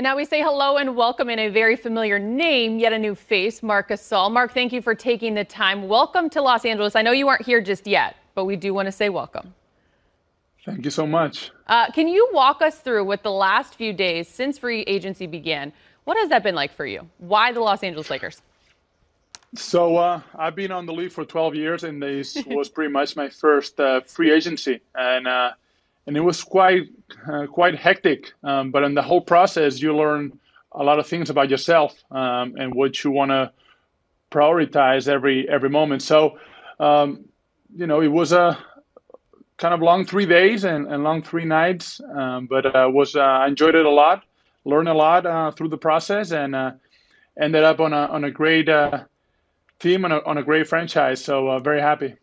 And now we say hello and welcome in a very familiar name, yet a new face, Marc Gasol. Marc, thank you for taking the time. Welcome to Los Angeles. I know you aren't here just yet, but we do want to say welcome. Thank you so much. Can you walk us through what the last few days since free agency began, what has that been like for you? Why the Los Angeles Lakers? So I've been on the league for 12 years, and this was pretty much my first free agency, and it was quite hectic. But in the whole process, you learn a lot of things about yourself and what you want to prioritize every moment. So it was a kind of long 3 days and long 3 nights, but I enjoyed it a lot, learned a lot through the process, and ended up on a great team on a great franchise. So very happy.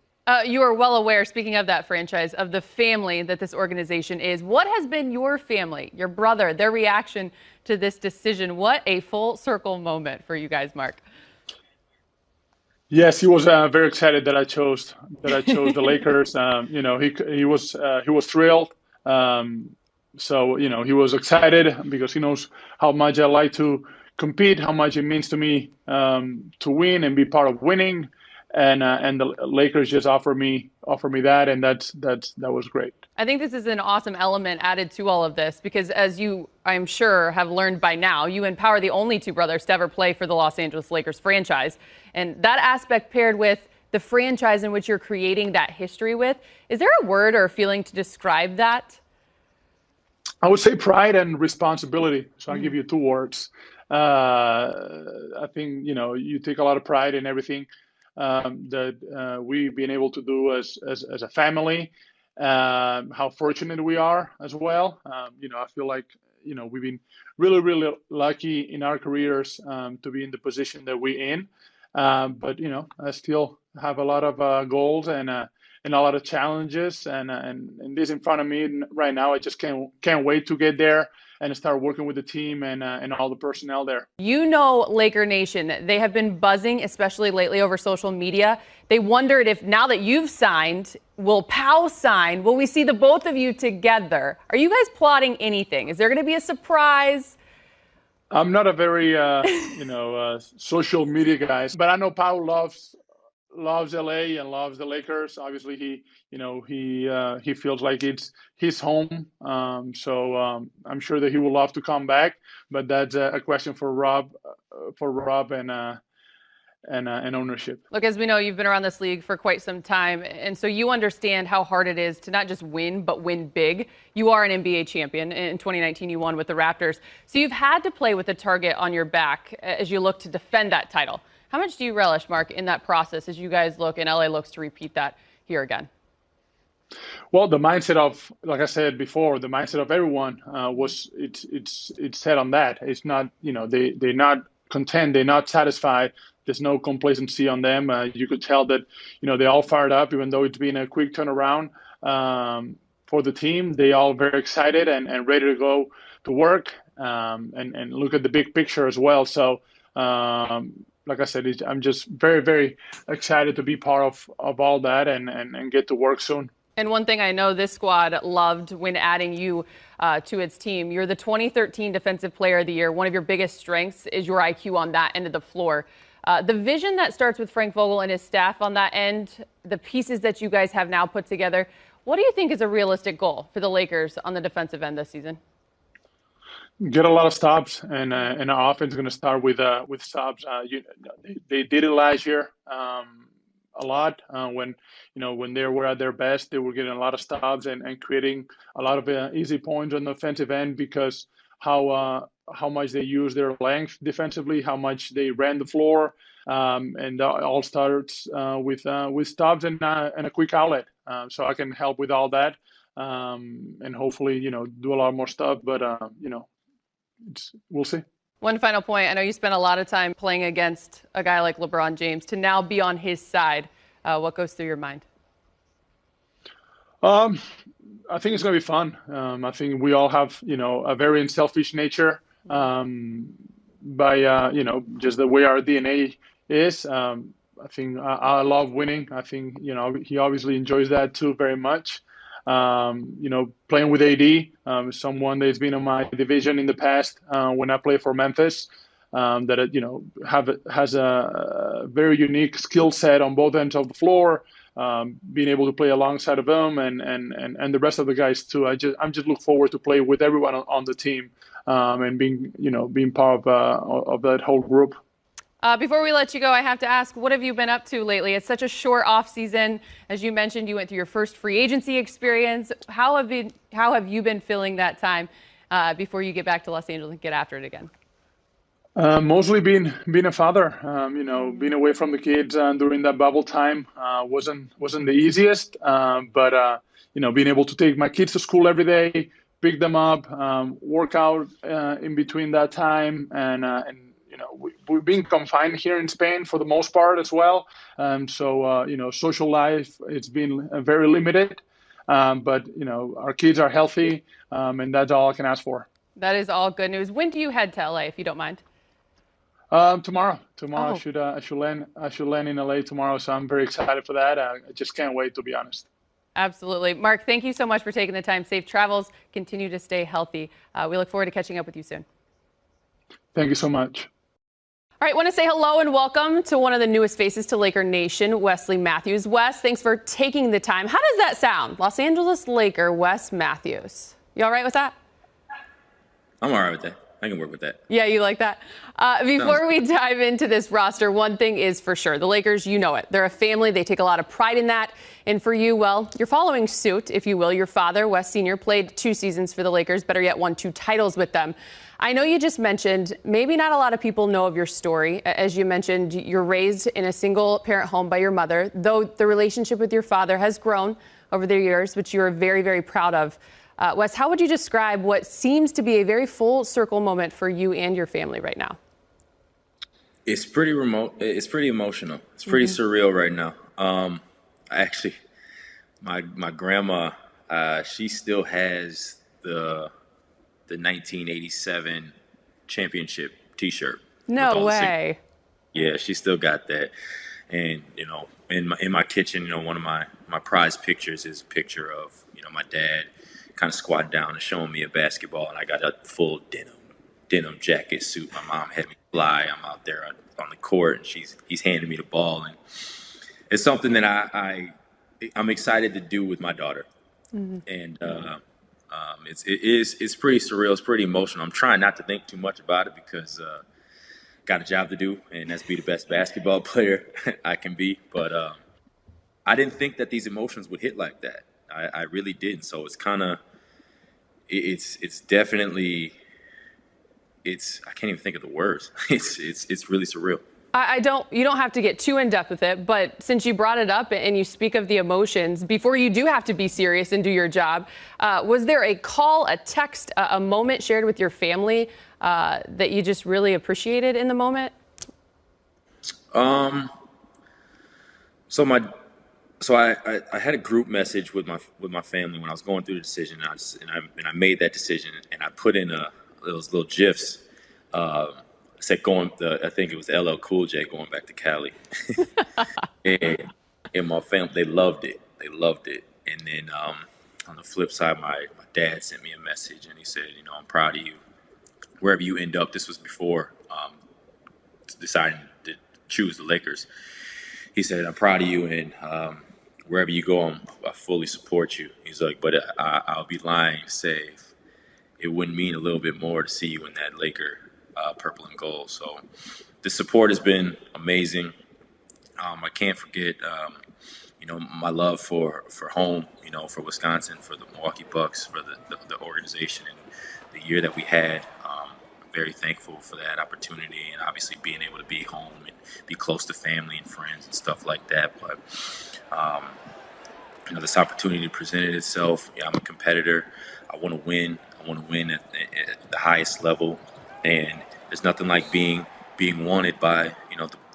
You are well aware, speaking of that franchise, of the family that this organization is. What has been your family, your brother, their reaction to this decision? What a full circle moment for you guys, Marc. Yes, he was very excited that I chose the Lakers. He was thrilled. So he was excited because he knows how much I like to compete, how much it means to me to win and be part of winning, and the Lakers just offer me that, and that was great. I think this is an awesome element added to all of this because, as you, I'm sure, have learned by now, you and Pau are the only two brothers to ever play for the Los Angeles Lakers franchise, and that aspect paired with the franchise in which you're creating that history with, is there a word or a feeling to describe that? I would say pride and responsibility. So I'll give you two words. I think you take a lot of pride in everything that we've been able to do as a family. How fortunate we are as well. I feel like we've been really lucky in our careers to be in the position that we're in. But I still have a lot of goals and a lot of challenges, and this in front of me right now. I just can't wait to get there and start working with the team and all the personnel there. Laker Nation, they have been buzzing, especially lately over social media. They wondered if now that you've signed, will Pau sign? Will we see the both of you together? Are you guys plotting anything? Is there going to be a surprise? I'm not a very social media guy, but I know Pau loves LA and loves the Lakers. Obviously, he feels like it's his home. So I'm sure that he would love to come back, but that's a question for Rob and ownership. Look, as we know, you've been around this league for quite some time, and so you understand how hard it is to not just win, but win big. You are an NBA champion. In 2019, you won with the Raptors. So you've had to play with a target on your back as you look to defend that title. How much do you relish, Marc, in that process as you guys look and LA looks to repeat that here again? Well, the mindset of, like I said before, the mindset of everyone it's set on that. It's not, they're not content, they're not satisfied. There's no complacency on them. You could tell that, they're all fired up, even though it's been a quick turnaround for the team. They all very excited and ready to go to work and look at the big picture as well. So, like I said, I'm just very excited to be part of all that and get to work soon. And one thing I know this squad loved when adding you to its team, you're the 2013 Defensive Player of the Year. One of your biggest strengths is your IQ on that end of the floor. The vision that starts with Frank Vogel and his staff on that end, the pieces that you guys have now put together, what do you think is a realistic goal for the Lakers on the defensive end this season? Get a lot of stops, and our offense is going to start with stops. They did it last year a lot when they were at their best. They were getting a lot of stops and creating a lot of easy points on the offensive end because how much they use their length defensively, how much they ran the floor, and all starts with stops and a quick outlet. So I can help with all that and hopefully do a lot more stuff, but we'll see. One final point. I know you spent a lot of time playing against a guy like LeBron James. To now be on his side, what goes through your mind? I think it's going to be fun. I think we all have, a very selfish nature by, just the way our DNA is. I think I love winning. I think, he obviously enjoys that too very much. Playing with AD, someone that's been in my division in the past when I played for Memphis, has a very unique skill set on both ends of the floor. Being able to play alongside of them and the rest of the guys too. I'm just look forward to play with everyone on the team and being part of that whole group. Before we let you go, I have to ask, what have you been up to lately? It's such a short off season. As you mentioned, you went through your first free agency experience. How have you been filling that time before you get back to Los Angeles and get after it again? Mostly being a father, being away from the kids during that bubble time wasn't the easiest. But being able to take my kids to school every day, pick them up, work out in between that time, and we've been confined here in Spain for the most part as well. So social life, it's been very limited. But our kids are healthy, and that's all I can ask for. That is all good news. When do you head to LA, if you don't mind? Tomorrow. Oh. I should land in LA tomorrow. So I'm very excited for that. I just can't wait, to be honest. Absolutely. Marc, thank you so much for taking the time. Safe travels. Continue to stay healthy. We look forward to catching up with you soon. Thank you so much. All right, want to say hello and welcome to one of the newest faces to Laker Nation, Wesley Matthews. Wes, thanks for taking the time. How does that sound? Los Angeles Laker, Wes Matthews. You all right with that? I'm all right with that. I can work with that. Yeah, you like that? Before we dive into this roster, one thing is for sure. The Lakers, you know it. They're a family. They take a lot of pride in that. And for you, well, you're following suit, if you will. Your father, Wes Sr., played 2 seasons for the Lakers, better yet, won 2 titles with them. I know you just mentioned maybe not a lot of people know of your story. As you mentioned, you're raised in a single-parent home by your mother, though the relationship with your father has grown over the years, which you're very, very proud of. Wes, how would you describe what seems to be a very full circle moment for you and your family right now? It's pretty remote. It's pretty emotional. It's pretty surreal right now. Actually, my grandma, she still has the 1987 championship T-shirt. No way. Yeah, she still got that. And in my kitchen, one of my prized pictures is a picture of my dad kind of squatting down and showing me a basketball, and I got a full denim jacket suit. My mom had me fly. I'm out there on the court, and he's handing me the ball, and it's something that I'm excited to do with my daughter. And it's pretty surreal. It's pretty emotional. I'm trying not to think too much about it because got a job to do, and that's be the best basketball player I can be. But I didn't think that these emotions would hit like that. I really didn't. So it's kind of, it's definitely, I can't even think of the words. It's really surreal. You don't have to get too in depth with it, but since you brought it up and you speak of the emotions, before you do have to be serious and do your job, was there a call, a text, a moment shared with your family that you just really appreciated in the moment? So I had a group message with my family when I was going through the decision, and I made that decision, and I put in those little GIFs. Said I think it was LL Cool J going back to Cali, and my family, they loved it. And then on the flip side, my dad sent me a message, and he said, I'm proud of you. Wherever you end up, this was before deciding to choose the Lakers. He said, I'm proud of you, and wherever you go, I fully support you. He's like, but I'll be lying to say it wouldn't mean a little bit more to see you in that Laker purple and gold. So the support has been amazing. I can't forget, my love for home, for Wisconsin, for the Milwaukee Bucks, for the organization and the year that we had. I'm very thankful for that opportunity, and obviously being able to be home and be close to family and friends and stuff like that. But this opportunity presented itself. I'm a competitor. I want to win. I want to win at the highest level, and there's nothing like being wanted by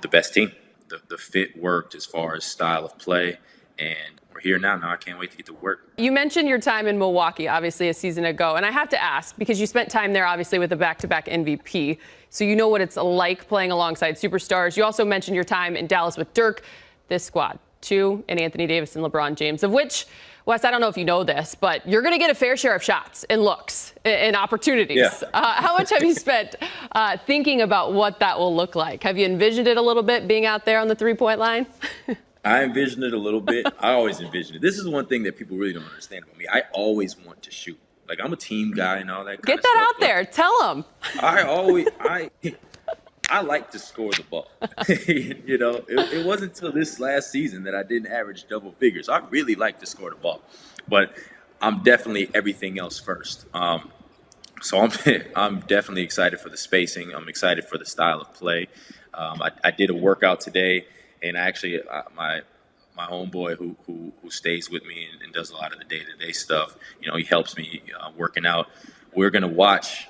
the best team. The fit worked as far as style of play, and we're here now. Now I can't wait to get to work. You mentioned your time in Milwaukee, obviously a season ago, and I have to ask, because you spent time there obviously with a back-to-back MVP, so you know what it's like playing alongside superstars. You also mentioned your time in Dallas with Dirk. This squad, 2 in Anthony Davis and LeBron James, of which, Wes, I don't know if you know this, but you're going to get a fair share of shots and looks and opportunities. Yeah. How much have you spent thinking about what that will look like? Have you envisioned it a little bit, being out there on the three-point line? I envisioned it a little bit. I always envisioned it. This is one thing that people really don't understand about me. I always want to shoot. Like, I'm a team guy and all that kind Get of that stuff, out there. Tell them. I like to score the ball. You know, it wasn't until this last season that I didn't average double figures. I really like to score the ball, but I'm definitely everything else first. So I'm definitely excited for the spacing. I'm excited for the style of play. I did a workout today, and actually my homeboy who stays with me and does a lot of the day-to-day stuff, you know, he helps me working out. We're gonna watch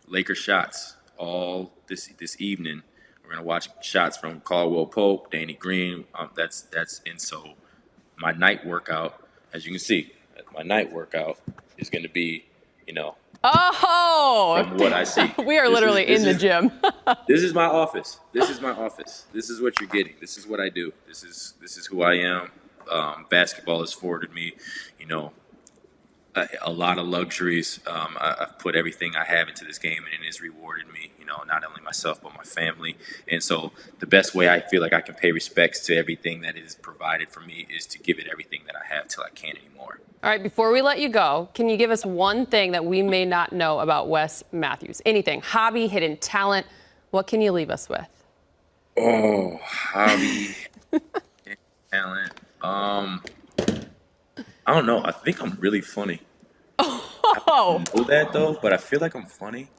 Lakers shots all this evening. We're gonna watch shots from Caldwell Pope, Danny Green. That's and so my night workout, as you can see, my night workout is gonna be, you know, from what I see. We are literally in the gym. This is my office. This is my office. This is what you're getting. This is what I do. This is who I am. Basketball has afforded me, you know, a lot of luxuries. I've put everything I have into this game, and it has rewarded me, you know, not only myself but my family. And so the best way I feel like I can pay respects to everything that is provided for me is to give it everything that I have till I can't anymore. All right, before we let you go, can you give us one thing that we may not know about Wes Matthews? Anything, hobby, hidden talent, what can you leave us with? Oh, hobby, hidden talent. I don't know. I think I'm really funny. I don't know that though, but I feel like I'm funny.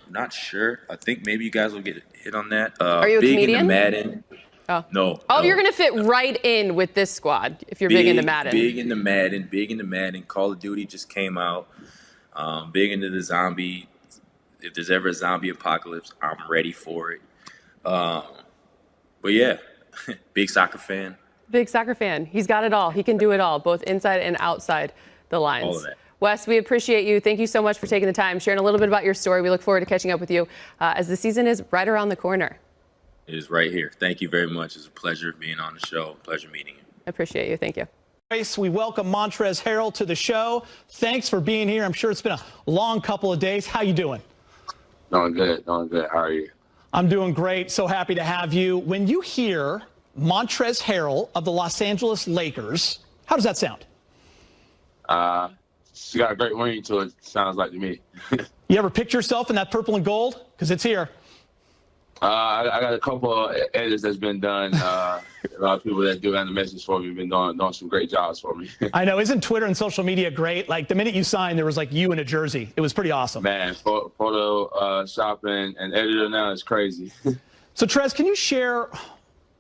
I'm not sure. I think maybe you guys will get a hit on that. Are you a big comedian? into Madden. Oh. No. You're going to fit right in with this squad if you're big into Madden. Big into Madden. Call of Duty just came out. Big into the zombie. If there's ever a zombie apocalypse, I'm ready for it. But yeah, big soccer fan. Big soccer fan. He's got it all. He can do it all, both inside and outside the lines. All of that. Wes, we appreciate you. Thank you so much for taking the time, sharing a little bit about your story. We look forward to catching up with you as the season is right around the corner. It is right here. Thank you very much. It's a pleasure being on the show. Pleasure meeting you. I appreciate you. Thank you. We welcome Montrezl Harell to the show. Thanks for being here. I'm sure it's been a long couple of days. How you doing? Doing good. How are you? I'm doing great. So happy to have you. When you hear Montrezl Harell of the Los Angeles Lakers, how does that sound? It's got a great ring to it, sounds like to me. You ever picture yourself in that purple and gold? Because it's here. I got a couple of edits that's been done. A lot of people that do animations for me have been doing some great jobs for me. I know. Isn't Twitter and social media great? Like, the minute you signed, there was, like, you in a jersey. It was pretty awesome. Man, photo shopping and editor now is crazy. So, Trez, can you share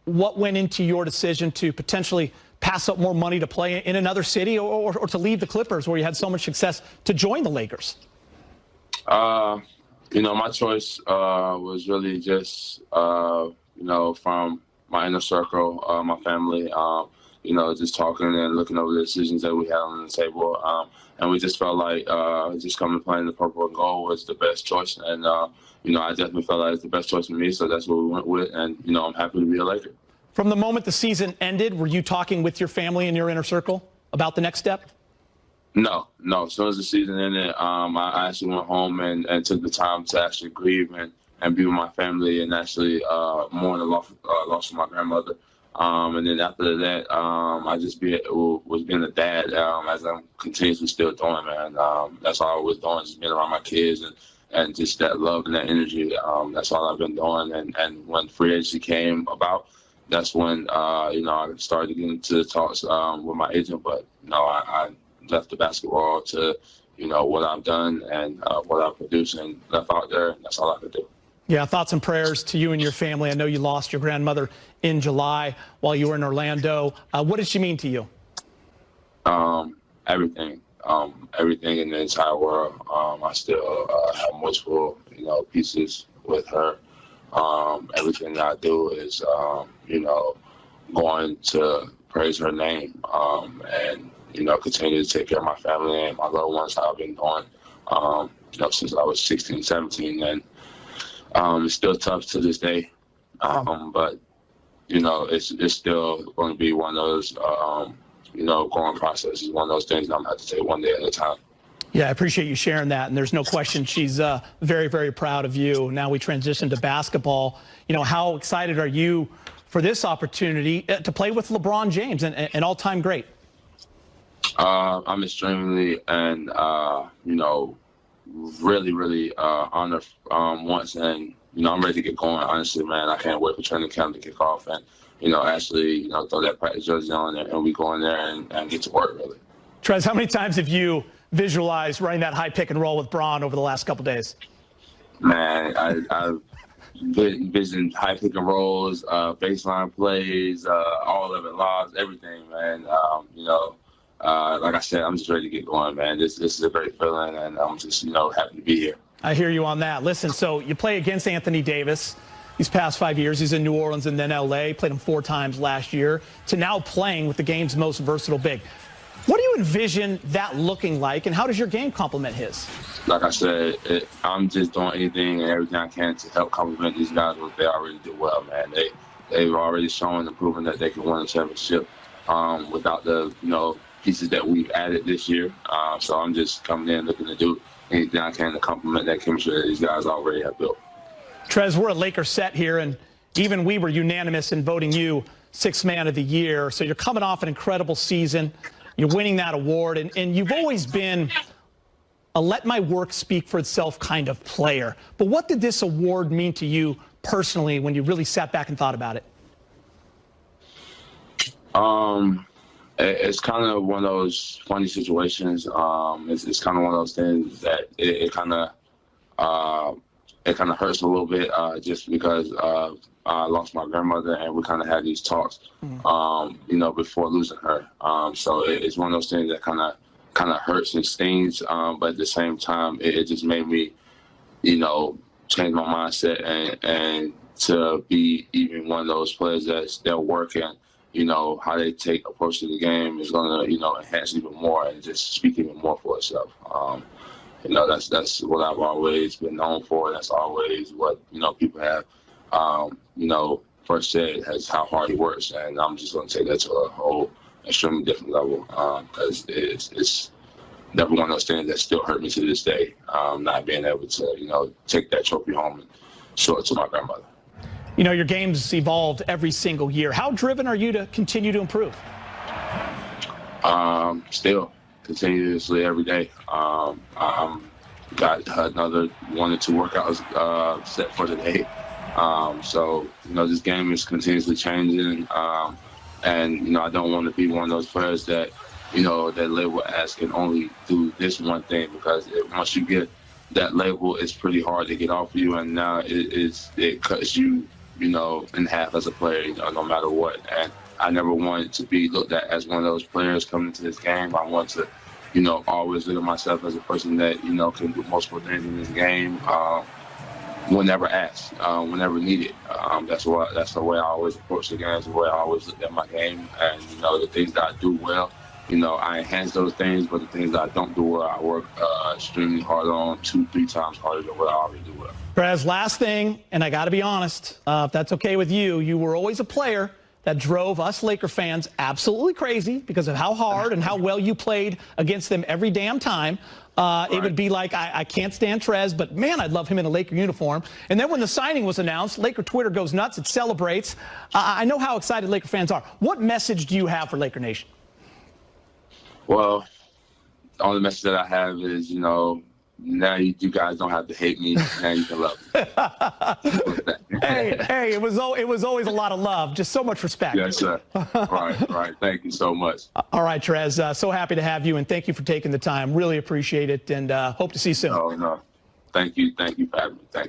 what went into your decision to potentially pass up more money to play in another city or to leave the Clippers where you had so much success to join the Lakers? You know, my choice was really just, you know, from my inner circle, my family, you know, just talking and looking over the decisions that we had on the table. And we just felt like just coming and playing the purple and gold was the best choice. And, you know, I definitely felt like it's the best choice for me. So that's what we went with. And, you know, I'm happy to be a Laker. From the moment the season ended, were you talking with your family and your inner circle about the next step? No. As soon as the season ended, I actually went home and took the time to actually grieve and be with my family and actually mourn the loss of my grandmother. And then after that, I just was being a dad as I'm continuously still doing, man. That's all I was doing, just being around my kids and just that love and that energy. That's all I've been doing. And when free agency came about, that's when, you know, I started getting into talks with my agent. But, you know, I left the basketball to, you know, what I've done and what I produce and left out there. And that's all I could do. Yeah, thoughts and prayers to you and your family. I know you lost your grandmother in July while you were in Orlando. What did she mean to you? Everything. Everything in the entire world. I still have multiple, you know, pieces with her. Everything that I do is, you know, going to praise her name and, you know, continue to take care of my family and my loved ones, how I've been doing, you know, since I was 16, 17. And it's still tough to this day. But, it's still going to be one of those, growing processes. One of those things that I'm going to have to take one day at a time. Yeah, I appreciate you sharing that. And there's no question she's very, very proud of you. Now we transition to basketball. How excited are you for this opportunity to play with LeBron James, an all-time great? I'm extremely and, really, really honored once. And, I'm ready to get going. Honestly, man, I can't wait for training camp to kick off and, actually, throw that practice jersey on and we go in there and get to work, really. Trez, how many times have you visualized running that high pick and roll with Bron over the last couple days? Man, I've envisioned high pick and rolls, baseline plays, all of it, lobs, everything, man. Like I said, I'm just ready to get going, man. This is a great feeling, and I'm just, happy to be here. I hear you on that. Listen, so you play against Anthony Davis these past 5 years. He's in New Orleans and then L.A. Played him 4 times last year, to now playing with the game's most versatile big. What do you envision that looking like, and how does your game complement his? Like I said, I'm just doing anything and everything I can to help complement these guys what they already do well, man. They've already shown and proven that they can win a championship without the, pieces that we've added this year. So I'm just coming in looking to do anything I can to complement that chemistry that these guys already have built. Trez, we're a Lakers set here, and even we were unanimous in voting you 6th man of the year. So you're coming off an incredible season. You're winning that award, and you've always been a let my work speak for itself kind of player. But what did this award mean to you personally when you really sat back and thought about it? It's kind of one of those funny situations. It's kind of one of those things that it kind of hurts a little bit just because I lost my grandmother, and we kind of had these talks, before losing her. So it's one of those things that kind of hurts and stings. But at the same time, it just made me, change my mindset and to be even one of those players that's still working. How they approach to the game is going to, enhance even more and just speak even more for itself. That's what I've always been known for. And that's always what, people have, first said as how hard he works. And I'm just going to take that to a whole extremely different level because it's never one of those things that still hurt me to this day, not being able to, take that trophy home and show it to my grandmother. Your game's evolved every single year. How driven are you to continue to improve? Still, continuously every day. I'm got another 1 or 2 workouts set for today. So, this game is continuously changing. And, I don't want to be one of those players that, that label as can only do this one thing, because once you get that label, it's pretty hard to get off of you. And now it cuts you, in half as a player, no matter what. And I never wanted to be looked at as one of those players coming into this game. I want to, always look at myself as a person that, can do multiple things in this game whenever asked, whenever needed. That's the way I always approach the game. That's the way I always look at my game. And, the things that I do well, I enhance those things, but the things that I don't do well, I work extremely hard on, 2-3 times harder than what I already do well. Perez, last thing, and I got to be honest, if that's okay with you, you were always a player that drove us Laker fans absolutely crazy because of how hard and how well you played against them every damn time. Right. It would be like, I can't stand Trez, but man, I'd love him in a Laker uniform. And then when the signing was announced, Laker Twitter goes nuts. It celebrates. I know how excited Laker fans are. What message do you have for Laker Nation? Well, the only message that I have is, now you guys don't have to hate me. Now you can love me. hey, it was always a lot of love. Just so much respect. Yes, sir. Right. Thank you so much. All right, Trez. So happy to have you, and thank you for taking the time. Really appreciate it, and hope to see you soon. Oh, no. Thank you. Thank you for having me. Thank you.